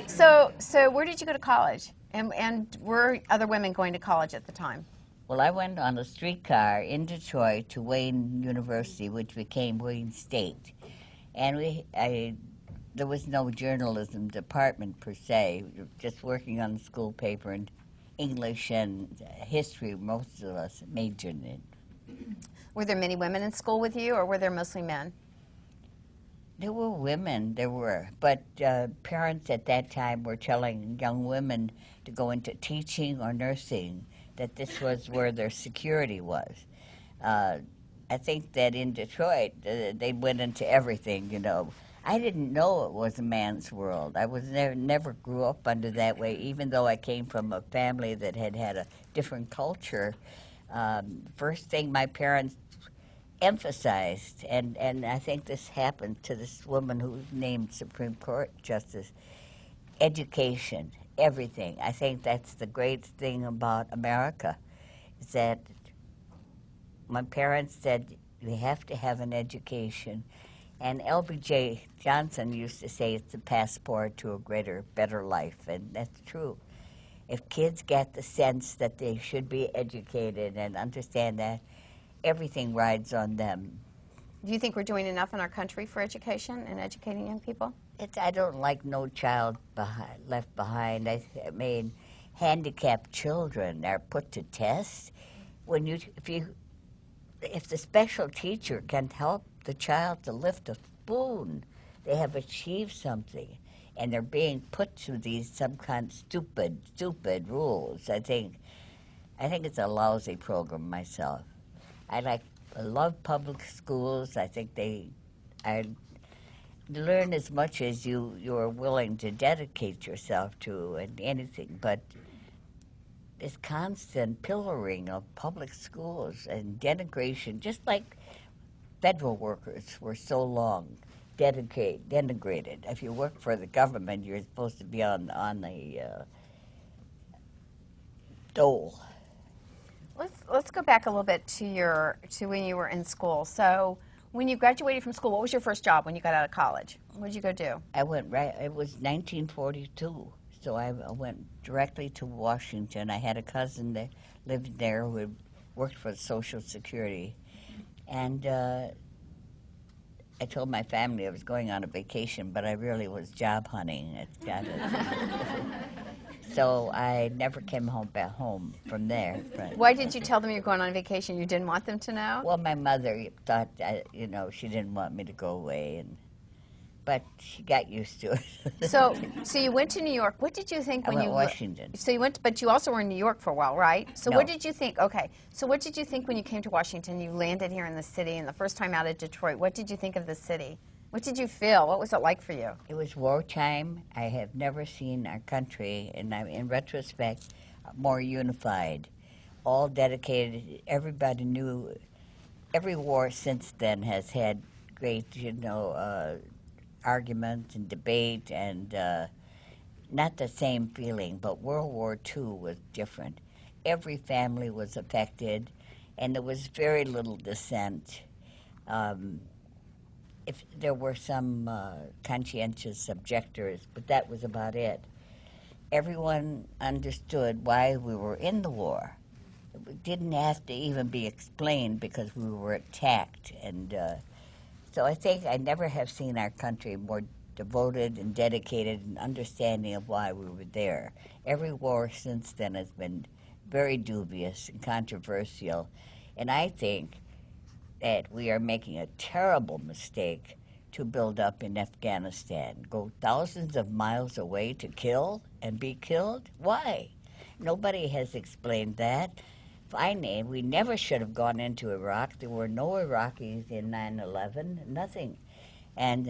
So where did you go to college? And were other women going to college at the time? Well, I went on a streetcar in Detroit to Wayne University, which became Wayne State. And there was no journalism department per se, just working on the school paper and English and history, most of us majored in. Were there many women in school with you, or were there mostly men? There were women, but parents at that time were telling young women to go into teaching or nursing, that this was where their security was. I think that in Detroit, they went into everything, you know. I didn't know it was a man's world. I was never grew up under that way, even though I came from a family that had a different culture. First thing my parents emphasized, and I think this happened to this woman who was named Supreme Court Justice, education, everything. I think that's the great thing about America, is that my parents said, you have to have an education. And LBJ Johnson used to say it's the passport to a greater, better life, and that's true. If kids get the sense that they should be educated and understand that, everything rides on them. Do you think we're doing enough in our country for education and educating young people? I don't like no child left behind. I mean, handicapped children are put to test. If the special teacher can help the child to lift a spoon, they have achieved something, and they're being put to these some kind of stupid rules. I think it's a lousy program myself. I love public schools. I think I learn as much as you're willing to dedicate yourself to and anything, but this constant pillaring of public schools and denigration, just like federal workers were so long denigrated. If you work for the government, you're supposed to be on the dole. Let's go back a little bit to when you were in school. So when you graduated from school, what was your first job when you got out of college? What did you go do? It was 1942. So I went directly to Washington. I had a cousin that lived there who had worked for Social Security. And I told my family I was going on a vacation, but I really was job hunting. So I never came back home from there. Why did you tell them you were going on vacation? You didn't want them to know? Well, my mother thought, she didn't want me to go away. But she got used to it. So you went to New York. What did you think when you went to Washington? So you went, but you also were in New York for a while, right? So no. What did you think? Okay. So what did you think when you came to Washington? You landed here in the city, and the first time out of Detroit. What did you think of the city? What did you feel? What was it like for you? It was wartime. I have never seen our country, and in retrospect, more unified, all dedicated. Everybody knew. Every war since then has had great, argument and debate, and not the same feeling, but World War II was different. Every family was affected, and there was very little dissent. If there were some conscientious objectors, but that was about it. Everyone understood why we were in the war. It didn't have to even be explained because we were attacked, and so I think I never have seen our country more devoted and dedicated and understanding of why we were there. Every war since then has been very dubious and controversial, and I think that we are making a terrible mistake to build up in Afghanistan. Go thousands of miles away to kill and be killed? Why? Nobody has explained that. Finally, we never should have gone into Iraq. There were no Iraqis in 9/11, nothing. And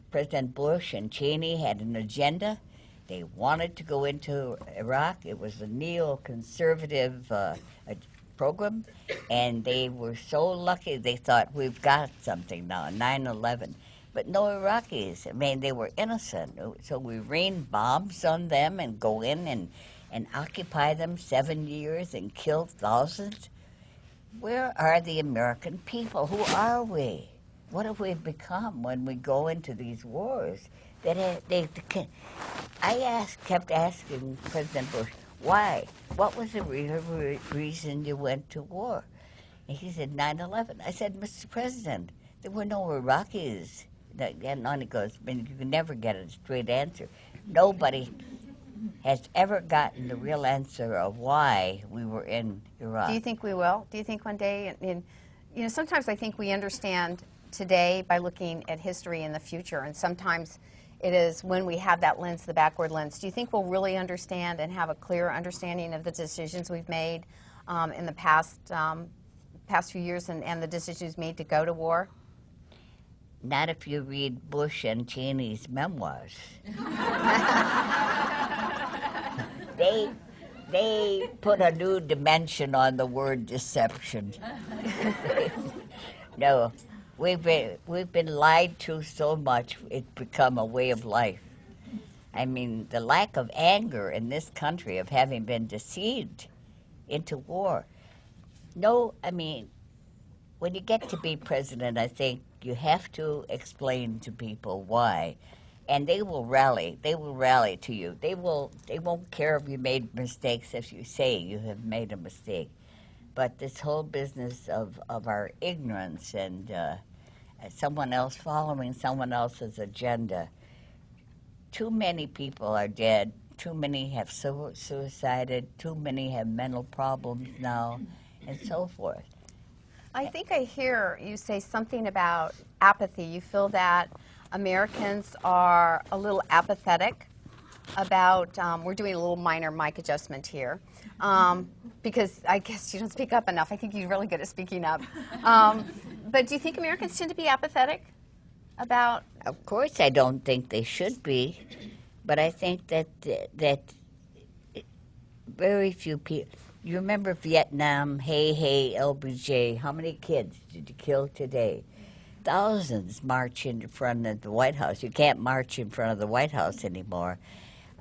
President Bush and Cheney had an agenda. They wanted to go into Iraq. It was a neoconservative program, and they were so lucky. They thought, we've got something now, 9/11. But no Iraqis. I mean, they were innocent. So we rained bombs on them and go in and occupy them 7 years and kill thousands? Where are the American people? Who are we? What have we become when we go into these wars? I kept asking President Bush, why? What was the real reason you went to war? And he said, 9/11. I said, Mr. President, there were no Iraqis. And on he goes, you can never get a straight answer. Nobody has ever gotten the real answer of why we were in Iraq. Do you think we will? Do you think one day, sometimes I think we understand today by looking at history in the future, and sometimes it is when we have that lens, the backward lens. Do you think we'll really understand and have a clear understanding of the decisions we've made in the past few years and the decisions made to go to war? Not if you read Bush and Cheney's memoirs. They put a new dimension on the word deception. No, we've been lied to so much, it's become a way of life. I mean, the lack of anger in this country of having been deceived into war. No, I mean, when you get to be president, I think you have to explain to people why. And they will rally. They will rally to you. They won't care if you made mistakes if you say you have made a mistake. But this whole business of our ignorance and someone else following someone else's agenda. Too many people are dead. Too many have suicided. Too many have mental problems now, and so forth. I think I hear you say something about apathy. You feel that Americans are a little apathetic about, we're doing a little minor mic adjustment here, because I guess you don't speak up enough. I think you're really good at speaking up. But do you think Americans tend to be apathetic about? Of course, I don't think they should be, but I think that very few people. You remember Vietnam, hey, LBJ, how many kids did you kill today? Thousands march in front of the White House. You can't march in front of the White House anymore.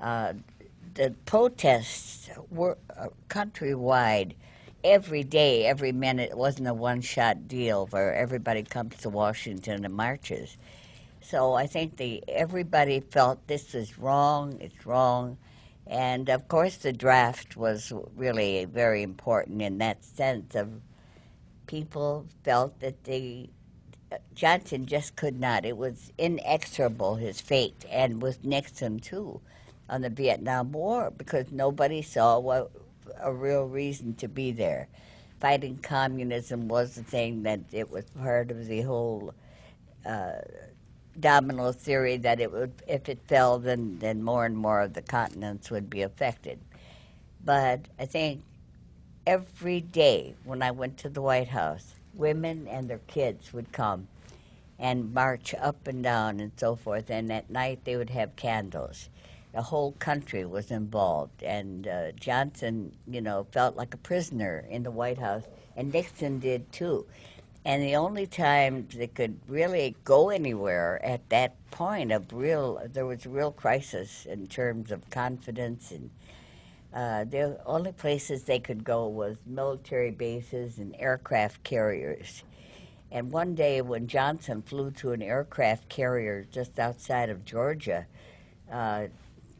The protests were countrywide every day, every minute. It wasn't a one-shot deal where everybody comes to Washington and marches. So I think everybody felt this is wrong, it's wrong. And, of course, the draft was really very important in that sense of people felt that Johnson just could not. It was inexorable, his fate, and with Nixon, too, on the Vietnam War, because nobody saw a real reason to be there. Fighting communism was the thing, that it was part of the whole domino theory that if it fell, then more and more of the continents would be affected. But I think every day when I went to the White House, women and their kids would come and march up and down and so forth, and at night they would have candles. The whole country was involved, and Johnson, felt like a prisoner in the White House, and Nixon did too. And the only time they could really go anywhere at that point there was a real crisis in terms of confidence, and the only places they could go was military bases and aircraft carriers. And one day when Johnson flew to an aircraft carrier just outside of Georgia,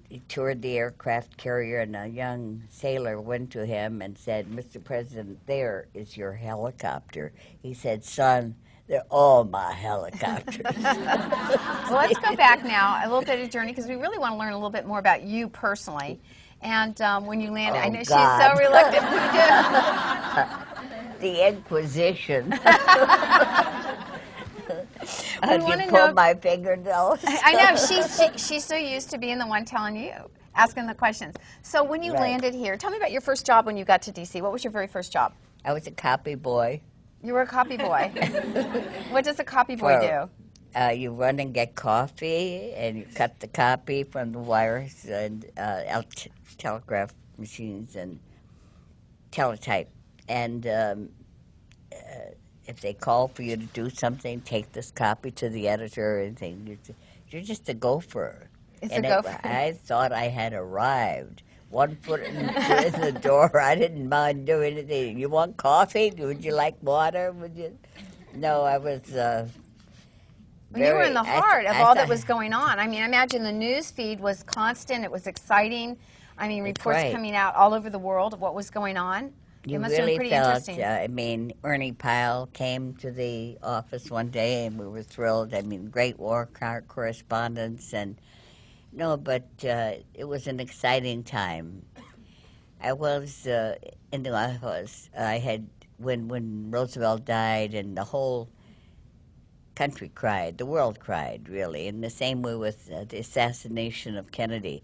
he toured the aircraft carrier, and a young sailor went to him and said, "Mr. President, there is your helicopter." He said, "Son, they're all my helicopters." Well, let's go back now a little bit of journey, because we really want to learn a little bit more about you personally. And when you landed, I know God. She's so reluctant. The Inquisition. We Did want you to pull know. my fingernails? I know she's so used to being the one telling you, asking the questions. So when you Right. landed here, tell me about your first job when you got to D.C. What was your very first job? I was a copy boy. You were a copy boy. What does a copy boy do? You run and get coffee, and you cut the copy from the wires and telegraph machines and teletype. And if they call for you to do something, take this copy to the editor or anything. You're just a gopher. It's a gopher. I thought I had arrived. 1 foot in the door. I didn't mind doing anything. You want coffee? Would you like water? No, I was Well, you were in the heart of I all that thought- was going on. I mean, I imagine the news feed was constant. It was exciting. I mean, That's reports right. coming out all over the world of what was going on. You It must have really been pretty felt, interesting. I mean, Ernie Pyle came to the office one day and we were thrilled. I mean, great war correspondents and, no, but it was an exciting time. I was in the office, I had, when Roosevelt died and the whole country cried, the world cried, really, in the same way with the assassination of Kennedy.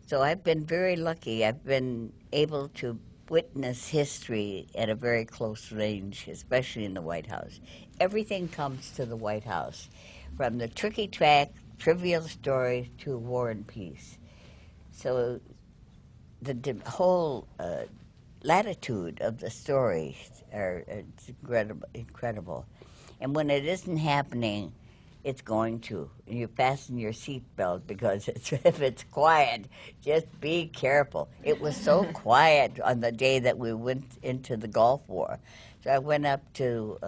So I've been very lucky. I've been able to witness history at a very close range, especially in the White House. Everything comes to the White House, from the tricky track, trivial story, to War and Peace. So the whole latitude of the stories it's incredible. And when it isn't happening, it's going to. And you fasten your seatbelt because if it's quiet, just be careful. It was so quiet on the day that we went into the Gulf War. So I went up to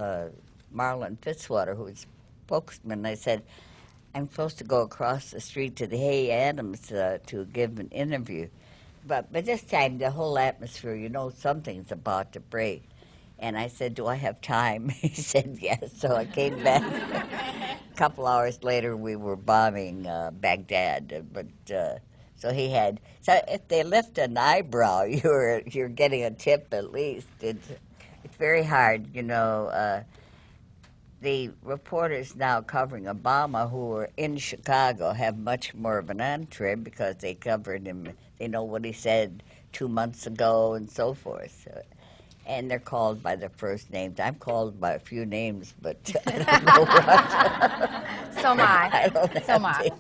Marlon Fitzwater, who was spokesman, and I said, I'm supposed to go across the street to the Hay Adams to give an interview. But by this time, the whole atmosphere, you know something's about to break. And I said, do I have time? He said, yes. So I came back. A couple hours later, we were bombing Baghdad. But so he had. So if they lift an eyebrow, you're getting a tip at least. It's very hard, you know. The reporters now covering Obama who were in Chicago have much more of an entree because they covered him. They know what he said 2 months ago and so forth. And they're called by their first names. I'm called by a few names, but I don't know what. So am I. I don't So am I. have to.